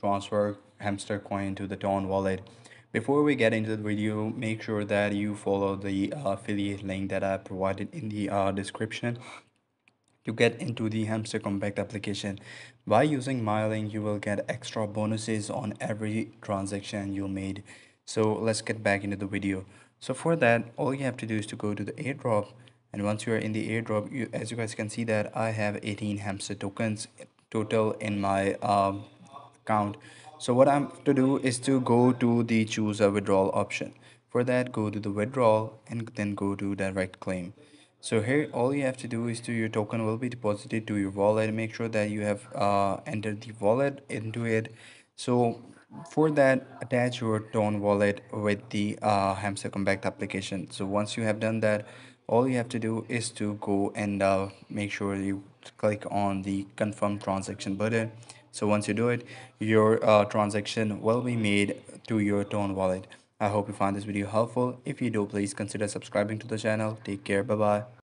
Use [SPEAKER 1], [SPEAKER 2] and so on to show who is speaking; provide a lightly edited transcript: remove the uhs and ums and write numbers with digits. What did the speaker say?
[SPEAKER 1] transfer Hamster coin to the Ton wallet. Before we get into the video, make sure that you follow the affiliate link that I provided in the description to get into the Hamster Compact application. By using my link, you will get extra bonuses on every transaction you made. So let's get back into the video. So for that, all you have to do is to go to the airdrop, and once you are in the airdrop, as you guys can see that I have 18 hamster tokens total in my account. So what I'm to do is to go to the choose a withdrawal option. For that, go to the withdrawal and then go to direct claim. So here all you have to do is to your token will be deposited to your wallet. Make sure that you have entered the wallet into it. So for that, attach your Tone wallet with the Hamster Compact application. So once you have done that, all you have to do is to go and make sure you click on the confirm transaction button. So once you do it, your transaction will be made to your Tone wallet. I hope you find this video helpful. If you do, please consider subscribing to the channel. Take care. Bye bye.